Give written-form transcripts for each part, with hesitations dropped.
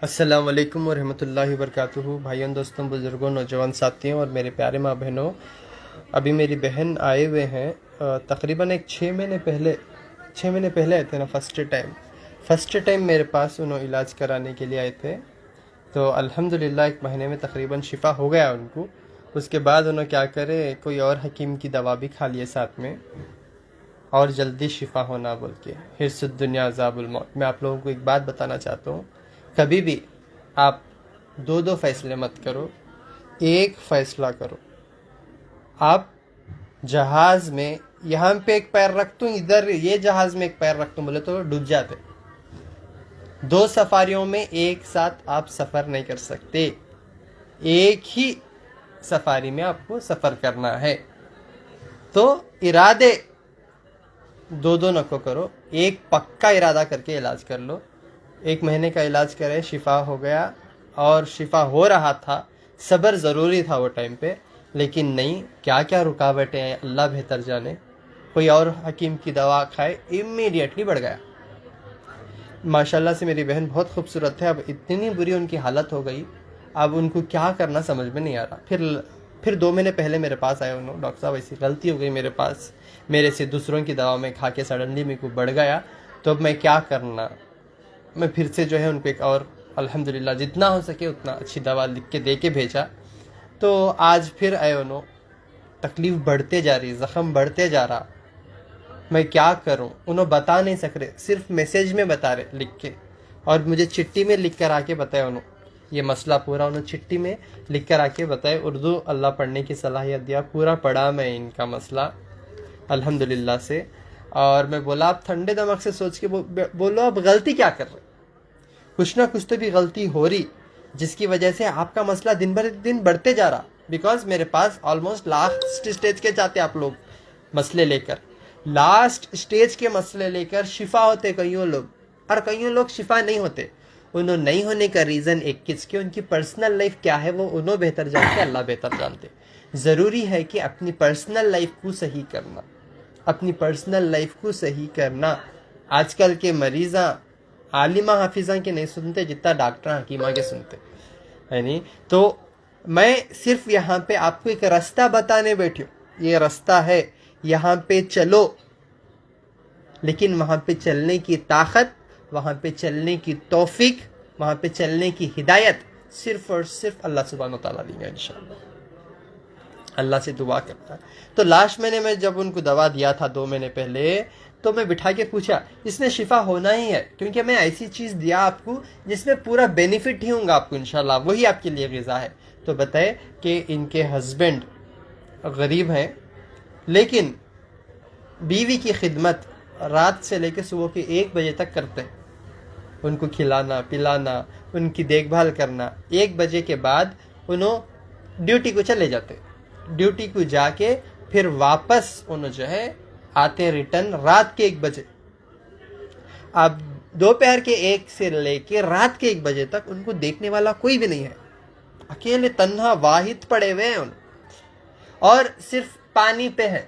अस्सलाम वालेकुम वरहमतुल्लाहि वबरकातुहू। भाइयों, दोस्तों, बुज़ुर्गों, नौजवान साथियों और मेरे प्यारे माँ बहनों, अभी मेरी बहन आए हुए हैं। तकरीबन एक 6 महीने पहले आए थे ना। फर्स्ट टाइम मेरे पास उन्होंने इलाज कराने के लिए आए थे। तो अल्हम्दुलिल्लाह 1 महीने में तकरीबन शिफा हो गया उनको। उसके बाद उन्होंने क्या करे, कोई और हकीम की दवा भी खा लिए साथ में, और जल्दी शिफा होना बोल के। हिर्सुद दुनिया अज़ाबुल मौत। मैं आप लोगों को एक बात बताना चाहता हूँ, कभी भी आप दो दो फैसले मत करो, एक फैसला करो। आप जहाज में यहाँ पे एक पैर रख दूं, इधर ये जहाज में एक पैर रख दूं बोले तो डूब जाते। दो सफारियों में एक साथ आप सफर नहीं कर सकते। एक ही सफारी में आपको सफर करना है। तो इरादे दो दो नको करो, एक पक्का इरादा करके इलाज कर लो। 1 महीने का इलाज करे, शिफा हो गया और शिफा हो रहा था। सब्र ज़रूरी था वो टाइम पे, लेकिन नहीं, क्या क्या रुकावटें हैं अल्लाह बेहतर जाने। कोई और हकीम की दवा खाए, इमीडिएटली बढ़ गया। माशाल्लाह से मेरी बहन बहुत खूबसूरत है। अब इतनी बुरी उनकी हालत हो गई, अब उनको क्या करना समझ में नहीं आ रहा। फिर 2 महीने पहले मेरे पास आए उन्होंने, डॉक्टर साहब ऐसी गलती हो गई मेरे पास, मेरे से दूसरों की दवा में खा के सडनली मेरे को बढ़ गया, तो अब मैं क्या करना। मैं फिर से जो है उनको एक और अल्हम्दुलिल्लाह जितना हो सके उतना अच्छी दवा लिख के दे के भेजा। तो आज फिर आए उन्होंने, तकलीफ़ बढ़ते जा रही, ज़ख़म बढ़ते जा रहा। मैं क्या करूं, उन्होंने बता नहीं सक रहे, सिर्फ मैसेज में बता रहे लिख के। और मुझे चिट्ठी में लिख कर आके बताया उन्होंने, ये मसला पूरा उन्होंने चिट्ठी में लिख कर आके बताया। उर्दू अल्लाह पढ़ने की सलाहियत दिया, पूरा पढ़ा मैं इनका मसला अल्हम्दुलिल्लाह से। और मैं बोला, आप ठंडे दिमाग से सोच के बोलो आप गलती क्या कर रहे। कुछ ना कुछ तो भी गलती हो रही, जिसकी वजह से आपका मसला दिन भर दिन बढ़ते जा रहा। बिकॉज मेरे पास ऑलमोस्ट लास्ट स्टेज के जाते आप लोग मसले लेकर, लास्ट स्टेज के मसले लेकर शिफा होते कईयों लोग, और कईयों लोग शिफा नहीं होते। उन्होंने नहीं होने का रीज़न एक किसके, उनकी पर्सनल लाइफ क्या है वो उन्होंने बेहतर जानते, अल्लाह बेहतर जानते। ज़रूरी है कि अपनी पर्सनल लाइफ को सही करना, अपनी पर्सनल लाइफ को सही करना। आजकल के मरीज़ा आलिमा हाफिज़ा के नहीं सुनते जितना डॉक्टर हकीमा के सुनते, है नहीं। तो मैं सिर्फ यहाँ पे आपको एक रास्ता बताने बैठी हूँ, ये रास्ता है, यहाँ पे चलो। लेकिन वहाँ पे चलने की ताकत, वहाँ पे चलने की तौफीक, वहाँ पे चलने की हिदायत सिर्फ और सिर्फ अल्लाह सुब्हानो तआला देंगे इंशाअल्लाह। अल्लाह से दुआ करता है। तो लास्ट महीने में जब उनको दवा दिया था 2 महीने पहले, तो मैं बिठा के पूछा, इसमें शिफा होना ही है, क्योंकि मैं ऐसी चीज़ दिया आपको जिसमें पूरा बेनिफिट ही होगा आपको इंशाल्लाह, वही आपके लिए ग़िज़ा है। तो बताए कि इनके हस्बैंड गरीब हैं, लेकिन बीवी की खिदमत रात से लेकर सुबह के 1 बजे तक करते हैं। उनको खिलाना पिलाना, उनकी देखभाल करना। 1 बजे के बाद उन्होंने ड्यूटी को चले जाते, ड्यूटी को जाके फिर वापस उन्होंने जो है आते रिटर्न रात के 1 बजे। अब दोपहर के 1 से लेके रात के 1 बजे तक उनको देखने वाला कोई भी नहीं है। अकेले तन्हा वाहिद पड़े हुए हैं और सिर्फ पानी पे है,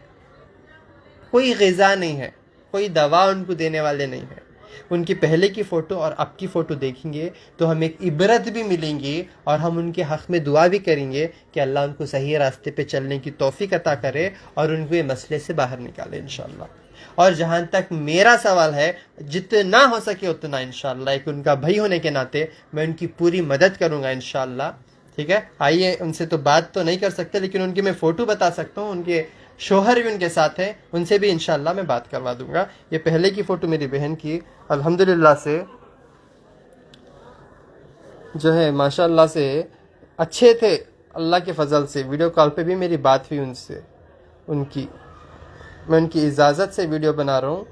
कोई ग़िज़ा नहीं है, कोई दवा उनको देने वाले नहीं है। उनकी पहले की फ़ोटो और अब की फ़ोटो देखेंगे तो हमें एक इबरत भी मिलेंगी, और हम उनके हक़ में दुआ भी करेंगे कि अल्लाह उनको सही रास्ते पे चलने की तौफ़ीक अता करे और उनको ये मसले से बाहर निकाले इंशाअल्लाह। और जहाँ तक मेरा सवाल है, जितना हो सके उतना इंशाअल्लाह, एक उनका भाई होने के नाते मैं उनकी पूरी मदद करूँगा इंशाअल्लाह। ठीक है, आइए, उनसे तो बात तो नहीं कर सकते, लेकिन उनकी मैं फ़ोटो बता सकता हूँ। उनके शोहर भी उनके साथ हैं, उनसे भी इंशाल्लाह मैं बात करवा दूंगा। ये पहले की फ़ोटो मेरी बहन की, अल्हम्दुलिल्लाह से जो है माशाल्लाह से अच्छे थे, अल्लाह के फ़ज़ल से। वीडियो कॉल पे भी मेरी बात हुई उनसे, उनकी मैं उनकी इजाज़त से वीडियो बना रहा हूँ,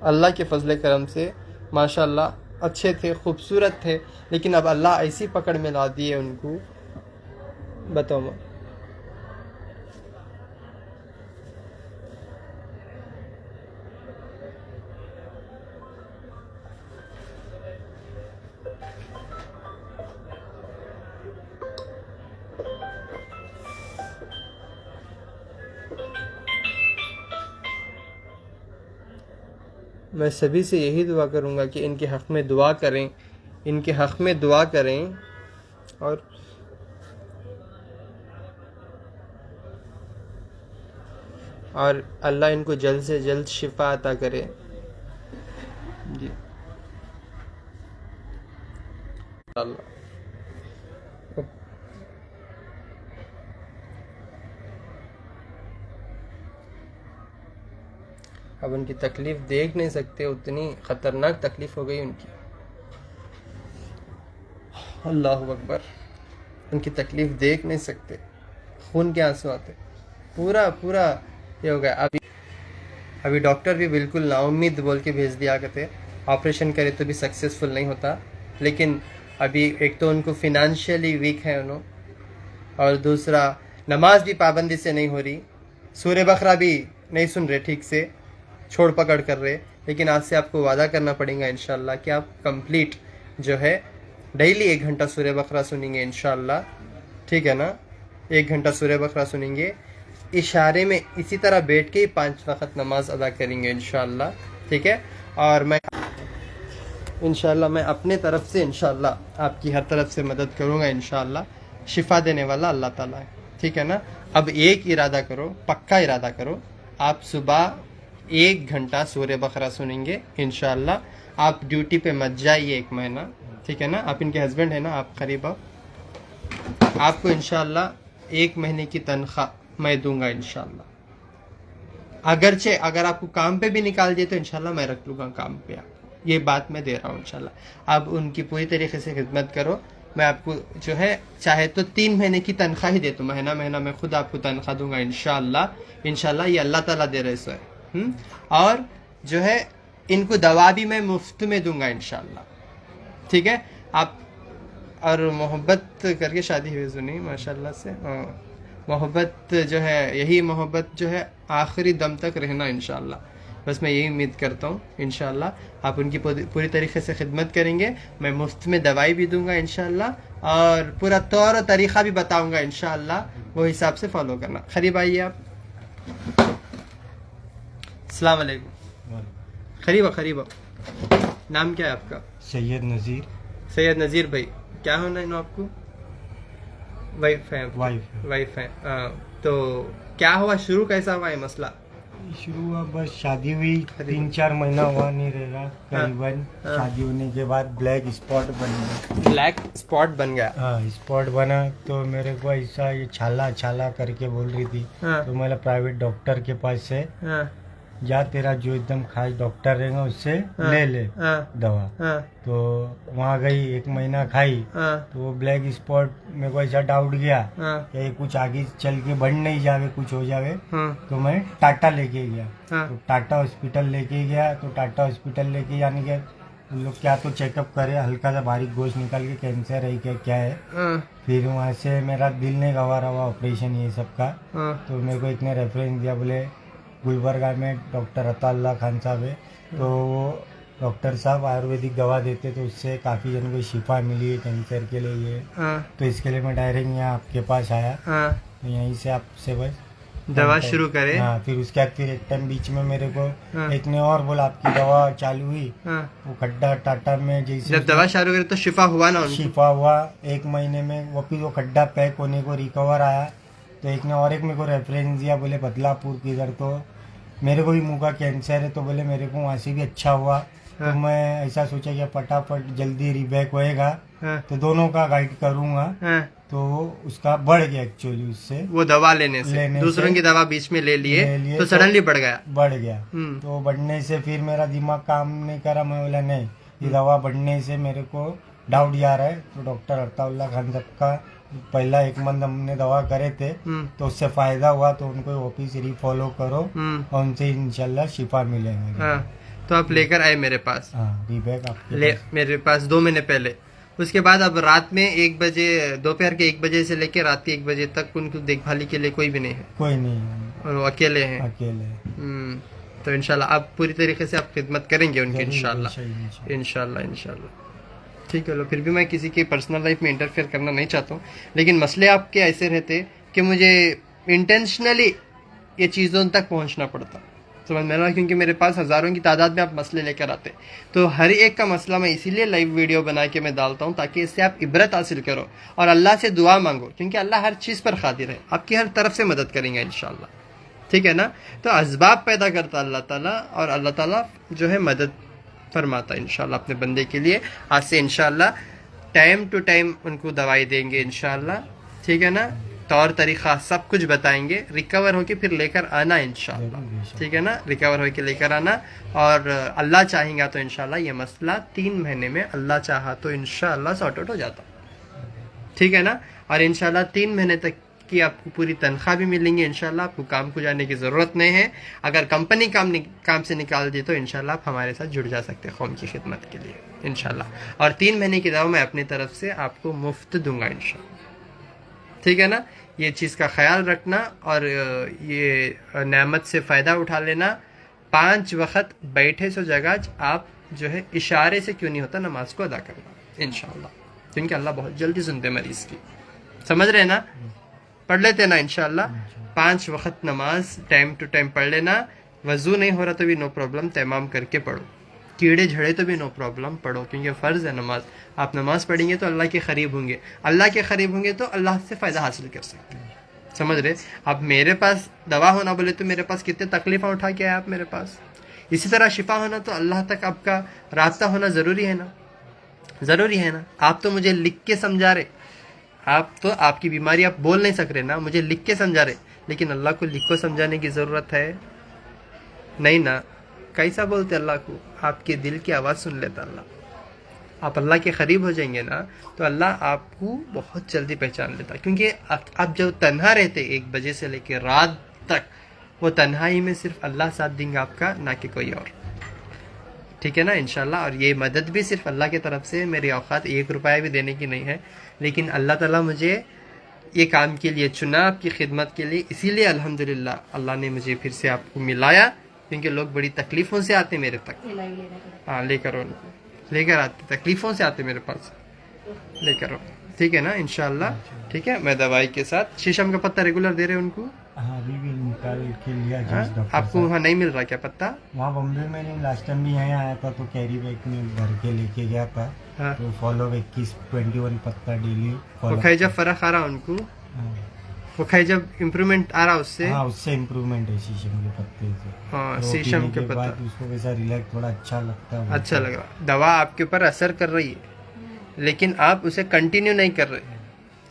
अल्लाह के फ़ज़ल करम से। माशाल्लाह अच्छे थे, खूबसूरत थे, लेकिन अब अल्लाह ऐसी पकड़ में ला दी है उनको, बताओ मैं। मैं सभी से यही दुआ करूँगा कि इनके हक़ में दुआ करें, इनके हक़ में दुआ करें और अल्लाह इनको जल्द से जल्द शिफा अता करे। जी अल्लाह। अब उनकी तकलीफ़ देख नहीं सकते, उतनी ख़तरनाक तकलीफ़ हो गई उनकी। अल्लाहु अकबर। उनकी तकलीफ़ देख नहीं सकते, खून के आंसू आते, पूरा पूरा ये हो गया। अभी डॉक्टर भी बिल्कुल नाउम्मीद बोल के भेज दिया करते, ऑपरेशन करे तो भी सक्सेसफुल नहीं होता। लेकिन अभी एक तो उनको फिनेंशियली वीक है उन्होंने, और दूसरा नमाज भी पाबंदी से नहीं हो रही, सूर्य बकरा भी नहीं सुन रहे ठीक से, छोड़ पकड़ कर रहे। लेकिन आज से आपको वादा करना पड़ेगा इंशाल्लाह कि आप कंप्लीट जो है डेली 1 घंटा सूर्य बकरा सुनेंगे इंशाल्लाह, ठीक है ना। 1 घंटा सूर्य बकरा सुनेंगे, इशारे में इसी तरह बैठ के ही 5 वक्त नमाज अदा करेंगे इंशाल्लाह, ठीक है। और मैं इंशाल्लाह मैं अपने तरफ से इंशाल्लाह आपकी हर तरफ से मदद करूँगा इंशाल्लाह। शिफा देने वाला अल्लाह ताला है, ठीक है ना। अब एक इरादा करो, पक्का इरादा करो, आप सुबह 1 घंटा सूर्य बकरा सुनेंगे इंशाल्लाह। आप ड्यूटी पे मत जाइए 1 महीना, ठीक है ना। आप इनके हस्बैंड है ना, आप करीब आपको इंशाल्लाह 1 महीने की तनख्वाह मैं दूंगा इंशाल्लाह। अगरचे अगर आपको काम पे भी निकाल दिए तो इंशाल्लाह मैं रख लूँगा काम पे, आप ये बात मैं दे रहा हूँ इंशाल्लाह। आप उनकी पूरी तरीके से खिदमत करो। मैं आपको जो है चाहे तो 3 महीने की तनख्वाह ही दे दूँ, महीना महीना मैं खुद आपको तनख्वाह दूंगा इंशाल्लाह। इंशाल्लाह ये अल्लाह ताला दे रहे सो है। और जो है इनको दवा भी मैं मुफ्त में दूंगा इंशाल्लाह, ठीक है। आप और मोहब्बत करके शादी हुई सुनी माशाल्लाह से। मोहब्बत जो है, यही मोहब्बत जो है आखिरी दम तक रहना इंशाल्लाह, बस मैं यही उम्मीद करता हूँ इंशाल्लाह। आप उनकी पूरी तरीके से खिदमत करेंगे, मैं मुफ्त में दवाई भी दूंगा इंशाल्लाह, और पूरा तौर और तरीक़ा भी बताऊंगा इंशाल्लाह, वो हिसाब से फॉलो करना। करीब आइए आप। अस्सलाम वालेकुम। करीब नाम क्या है आपका? सैयद नज़ीर। सैयद नज़ीर भाई, क्या होना है आपको? वाइफ है। तो क्या हुआ, शुरू कैसा हुआ है मसला? शुरू हुआ बस शादी हुई 3-4 महीना हुआ नहीं रहेगा करीबन। शादी होने के बाद ब्लैक स्पॉट बन गया। ब्लैक स्पॉट बन गया? हाँ, स्पॉट बना तो मेरे को ऐसा ये छाला छाला करके बोल रही थी। तो मैं प्राइवेट डॉक्टर के पास से जा, तेरा जो एकदम खास डॉक्टर रहेगा उससे ले ले दवा। तो वहाँ गई, 1 महीना खाई, तो वो ब्लैक स्पॉट मेरे को ऐसा डाउट गया कि ये कुछ आगे चल के बढ़ नहीं जावे, कुछ हो जावे। तो मैं टाटा लेके गया। तो टाटा हॉस्पिटल लेके गया, तो टाटा हॉस्पिटल लेके जाने के उन लोग क्या तो चेकअप करे, हल्का सा बारीक गोश्त निकाल के कैंसर है क्या है। फिर वहाँ से मेरा दिल नहीं गवा रहा ऑपरेशन ये सब का। तो मेरे को इतने रेफरेंस दिया, बोले गुलबर्गा में डॉक्टर अताउल्लाह खान साहब है, तो वो डॉक्टर साहब आयुर्वेदिक दवा देते, तो उससे काफ़ी जन को शिफा मिली है कैंसर के लिए ये। तो इसके लिए मैं डायरेक्ट यहाँ आपके पास आया। तो यहीं से आपसे बस दवा शुरू करे। हाँ, फिर उसके बाद फिर एक टाइम बीच में मेरे को एक ने और बोला आपकी दवा चालू हुई। वो खड्डा टाटा में जैसे जब दवा चालू करे तो शिफा हुआ ना? शिफा हुआ 1 महीने में। वो फिर वो खड्डा पैक होने को रिकवर आया। तो एक ने और एक मेरे को रेफरेंस दिया, बोले बदलापुर किधर, तो मेरे को भी मुंह का कैंसर है, तो बोले मेरे को वहाँ से भी अच्छा हुआ। तो मैं ऐसा सोचा कि फटाफट जल्दी रिबैक होएगा, तो दोनों का गाइड करूँगा। तो उसका बढ़ गया एक्चुअली, उससे वो दवा लेने से दूसरों की दवा बीच में ले लिए तो सडनली बढ़ गया। तो बढ़ने से फिर मेरा दिमाग काम नहीं करा। मैं बोला नहीं, ये दवा बढ़ने से मेरे को डाउट जा रहा है। तो डॉक्टर अताउल्लाह खान साहब का पहला 1 मंथ हमने दवा करे थे, तो उससे फायदा हुआ, तो उनको ऑफिस फॉलो करो और उनसे इंशाल्लाह शिफा मिलेगा। तो आप लेकर आए मेरे पास? रिबैक आपके मेरे पास 2 महीने पहले। उसके बाद अब रात में 1 बजे, दोपहर के 1 बजे से लेकर रात के 1 बजे तक उनको देखभाली के लिए कोई भी नहीं है? कोई नहीं है, और वो अकेले हैं? अकेले। तो इंशाल्लाह आप पूरी तरीके से आप खिदमत करेंगे उनकी इंशाल्लाह। ठीक है। लो, फिर भी मैं किसी की पर्सनल लाइफ में इंटरफेयर करना नहीं चाहता हूँ, लेकिन मसले आपके ऐसे रहते कि मुझे इंटेंशनली ये चीज़ों तक पहुँचना पड़ता। समझ में ना, क्योंकि मेरे पास हज़ारों की तादाद में आप मसले लेकर आते हैं। तो हर एक का मसला मैं इसीलिए लाइव वीडियो बना के मैं डालता हूँ ताकि इससे आप इबरत हासिल करो और अल्लाह से दुआ मांगो, क्योंकि अल्लाह हर चीज़ पर कादिर है, आपकी हर तरफ से मदद करेंगे इंशाअल्लाह। ठीक है ना। तो असबाब पैदा करता अल्लाह ताला और अल्लाह ताला जो है मदद फरमाता है इंशाअल्लाह अपने बंदे के लिए। आज से इंशाअल्लाह टाइम टू टाइम उनको दवाई देंगे इंशाअल्लाह। ठीक है ना, तौर तरीक़ा सब कुछ बताएंगे, रिकवर होके फिर लेकर आना इंशाअल्लाह। ठीक है ना, रिकवर होके लेकर आना, और अल्लाह चाहेगा तो इंशाअल्लाह ये मसला 3 महीने में अल्लाह चाहा तो इंशाअल्लाह सॉर्ट आउट हो जाता। ठीक है ना, और इंशाअल्लाह 3 महीने तक की आपको पूरी तनख्वाह भी मिलेंगी इंशाअल्लाह, आपको काम को जाने की ज़रूरत नहीं है। अगर कंपनी काम से निकाल दी तो इंशाअल्लाह आप हमारे साथ जुड़ जा सकते हैं कौम की खिदमत के लिए इंशाअल्लाह। और 3 महीने की दवा मैं अपनी तरफ से आपको मुफ्त दूंगा इंशाअल्लाह। ठीक है ना, ये चीज़ का ख्याल रखना और ये नेमत से फ़ायदा उठा लेना। 5 वक्त बैठे सो जगह आप जो है इशारे से क्यों नहीं होता नमाज को अदा करना इंशाअल्लाह, क्योंकि अल्लाह बहुत जल्दी सुनते मरीज़ की। समझ रहे ना, पढ़ लेते ना इंशाअल्लाह। 5 वक्त नमाज टाइम टू टाइम पढ़ लेना। वज़ू नहीं हो रहा तो भी नो प्रॉब्लम, तैमाम करके पढ़ो। कीड़े झड़े तो भी नो प्रॉब्लम, पढ़ो, क्योंकि फ़र्ज़ है नमाज। आप नमाज पढ़ेंगे तो अल्लाह के करीब होंगे, अल्लाह के करीब होंगे तो अल्लाह से फ़ायदा हासिल कर सकते हैं। समझ रहे। अब मेरे पास दवा होना बोले तो मेरे पास कितने तकलीफ़ें उठा के आए आप मेरे पास। इसी तरह शिफा होना तो अल्लाह तक आपका रास्ता होना ज़रूरी है ना, ज़रूरी है ना। आप तो मुझे लिख के समझा रहे, आप तो आपकी बीमारी आप बोल नहीं सक रहे ना, मुझे लिख के समझा रहे, लेकिन अल्लाह को लिख को समझाने की ज़रूरत है नहीं ना। कैसा बोलते अल्लाह को, आपके दिल की आवाज़ सुन लेता अल्लाह। आप अल्लाह के करीब हो जाएंगे ना तो अल्लाह आपको बहुत जल्दी पहचान लेता, क्योंकि आप जब तन्हा रहते 1 बजे से लेकर रात तक, वो तन्हाई में सिर्फ अल्लाह साथ देंगे आपका, ना कि कोई और। ठीक है ना इंशाल्लाह। और ये मदद भी सिर्फ अल्लाह की तरफ से, मेरी औकात 1 रुपया भी देने की नहीं है, लेकिन अल्लाह ताला मुझे ये काम के लिए चुना, आपकी खिदमत के लिए, इसीलिए अल्हम्दुलिल्लाह अल्लाह ने मुझे फिर से आपको मिलाया, क्योंकि लोग बड़ी तकलीफ़ों से आते मेरे तक। हाँ, लेकर आते, तकलीफ़ों से आते मेरे पास, लेकर। ठीक है ना इंशाल्लाह। ठीक है, मैं दवाई के साथ शीशम का पत्ता रेगुलर दे रहे हैं उनको। हाँ, अभी भी निकाल के लिया डॉक्टर। आपको वहाँ नहीं मिल रहा क्या पत्ता? वहाँ बॉम्बे में नहीं, लास्ट टाइम भी यहाँ आया था तो कैरी बैग में भर के लेके गया था। हाँ। तो फॉलो 21 पत्ता डेली वो खाई जब फर्क आ रहा उनको। हाँ। वो खाई जब इम्प्रूवमेंट आ रहा उससे। हाँ, उससे इम्प्रूवमेंट है शीशम के पत्ते से। हाँ, तो शीशम के पत्ता उसको वैसा रिलैक्स थोड़ा अच्छा लगता है, अच्छा लग रहा। दवा आपके ऊपर असर कर रही है, लेकिन आप उसे कंटिन्यू नहीं कर रहे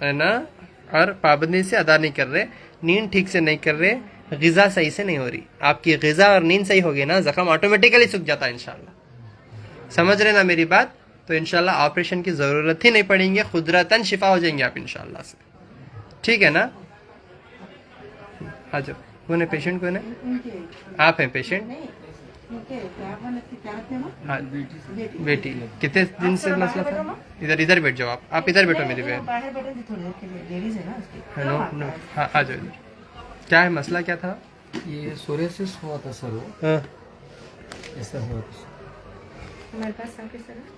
है ना, और पाबंदी से अदा नहीं कर रहे, नींद ठीक से नहीं कर रहे, ग़िज़ा सही से नहीं हो रही। आपकी ग़िज़ा और नींद सही होगी ना, ज़ख्म ऑटोमेटिकली सूख जाता है इंशाल्लाह। समझ रहे ना मेरी बात? तो इंशाल्लाह ऑपरेशन की ज़रूरत ही नहीं पड़ेंगे, खुदरतन शिफा हो जाएंगे आप इंशाल्लाह से। ठीक है ना। आ जाओ। कौन है पेशेंट, कौन है? आप हैं पेशेंट? हाँ, बेटी। कितने दिन से मसला था? इधर बैठ जाओ, आप इधर बैठो मेरी बहन। नो नो, हाँ आ जाओ इधर। क्या है मसला, क्या था? ये सोरियासिस हुआ था सर। हाँ, ऐसा हुआ था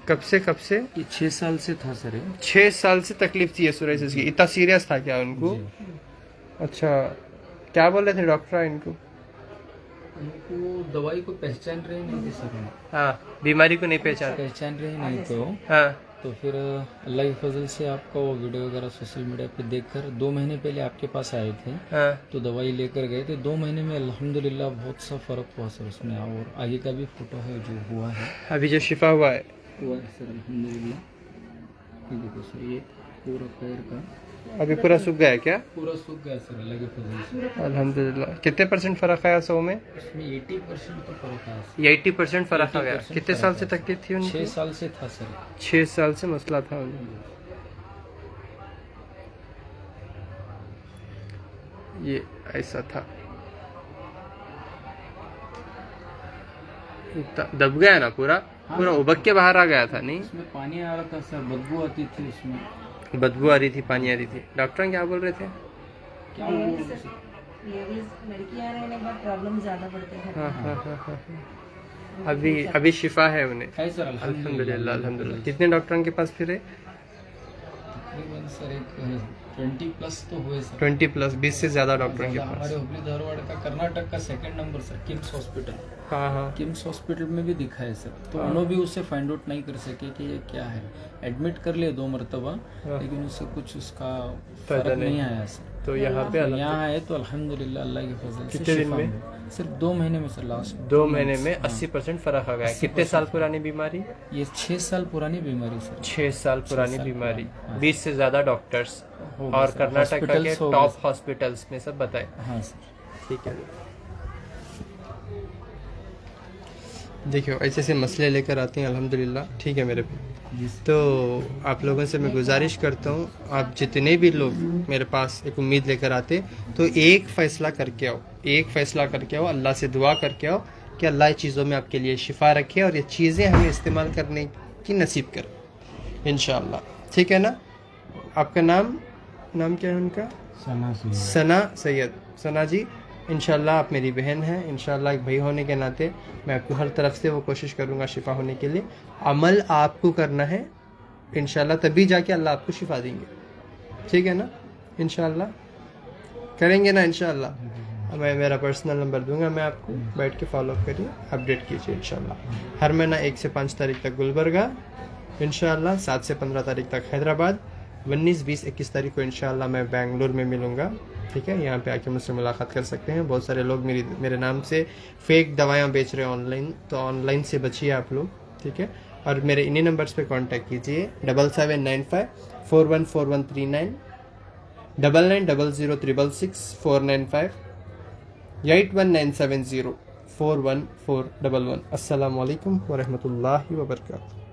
कब से? ये 6 साल से था सर। 6 साल से तकलीफ थी ये सोरियासिस की। इतना सीरियस था क्या उनको? अच्छा, क्या बोल रहे थे डॉक्टर इनको? उनको दवाई को पहचान रहे नहीं थे सर। हाँ, बीमारी को नहीं पहचान रहे नहीं तो हाँ, तो फिर अल्लाह की फजल से आपका वो वीडियो वगैरह सोशल मीडिया पे देखकर 2 महीने पहले आपके पास आए थे। हाँ, तो दवाई लेकर गए थे। 2 महीने में अल्हम्दुलिल्लाह बहुत सा फ़र्क हुआ सर उसमें, और आगे का भी फोटो है जो हुआ है, अभी जो शिफा हुआ है सर अल्हम्दुलिल्लाह। ये देखो सर, ये पूरा पैर का अभी पूरा सूख गया है क्या? पूरा सूख गया सर अल्लाह की फजल से। अल्हम्दुलिल्लाह। कितने % फर्क आया 100 में? इसमें 80% तो फर्क आया। ये 80% फर्क आ गया। कितने साल से तकलीफ थी उनको? 6 साल से था सर। 6 साल से मसला था उनको। ये ऐसा था, दब गया ना पूरा उबक के बाहर आ गया था। नहीं, इसमें पानी आ रहा था सर, बदबू आती थी उसमें, बदबू आ रही थी, पानी आ रही थी। डॉक्टर क्या बोल रहे थे? क्या वो लड़कियां रहने के बाद प्रॉब्लम ज्यादा बढ़ते हैं। हाँ। अभी शिफा है उन्हें है सर अल्हम्दुलिल्लाह। कितने डॉक्टरों के पास फिरे? तकरीबन सर एक 20+ तो हुए सर। 20+ से ज़्यादा डॉक्टरों के पास। हमारे हुबली धारवाड़ का कर्नाटक का 2nd number sir, KIMS hospital. हाँ हाँ। किम्स हॉस्पिटल में भी दिखा है सर, तो उन्होंने भी उससे फाइंड आउट नहीं कर सके कि ये क्या है। एडमिट कर लिए 2 मरतबा, लेकिन उससे कुछ उसका फर्क नहीं आया सर। तो यहाँ पे यहाँ आए तो अल्हम्दुलिल्लाह अल्लाह की फजल से कितने दिन शिफा में? हुई। सिर्फ 2 महीने में सर, लास्ट 2 महीने में 80% फर्क आ गया। कितने साल पुरानी बीमारी? ये 6 साल पुरानी बीमारी सर। 6 साल पुरानी बीमारी, 20 से ज़्यादा डॉक्टर्स हो गए और सर, कर्नाटक के हॉस्पिटल्स हो गए टॉप सर। हॉस्पिटल्स में सब बताए। हाँ सर। ठीक है, देखियो ऐसे ऐसे मसले लेकर आते हैं अल्हम्दुलिल्लाह। ठीक है मेरे भी, तो आप लोगों से मैं गुजारिश करता हूँ, आप जितने भी लोग मेरे पास एक उम्मीद लेकर आते तो एक फ़ैसला करके आओ, एक फ़ैसला करके आओ, अल्लाह से दुआ करके आओ कि अल्लाह चीज़ों में आपके लिए शिफा रखे और ये चीज़ें हमें इस्तेमाल करने की नसीब करे इंशाअल्लाह। ठीक है ना? आपका नाम क्या है उनका? सना सैयद। सना जी, इंशाल्लाह आप मेरी बहन हैं, इंशाल्लाह एक भाई होने के नाते मैं आपको हर तरफ से वो कोशिश करूँगा शिफा होने के लिए। अमल आपको करना है इंशाल्लाह, तभी जाके अल्लाह आपको शिफा देंगे। ठीक है ना? इंशाल्लाह करेंगे ना इंशाल्लाह। मैं मेरा पर्सनल नंबर दूंगा मैं आपको, बैठ के फॉलो करिए, अपडेट कीजिए इंशाल्लाह। हर महीना 1 से 5 तारीख तक गुलबर्गा, इंशाल्लाह 7 से 15 तारीख तक हैदराबाद, 19, 20, 21 तारीख को इंशाल्लाह मैं बेंगलुरु में मिलूँगा। ठीक है, यहाँ पे आके मुझसे मुलाकात कर सकते हैं। बहुत सारे लोग मेरे नाम से फेक दवाइयाँ बेच रहे हैं ऑनलाइन, तो ऑनलाइन से बचिए आप लोग। ठीक है, और मेरे इन्हीं नंबर्स पे कांटेक्ट कीजिए 7795 414139, 9900066495, 8197041411। अस्सलामु अलैकुम वरहमतुल्लाहि वबरकातुहू।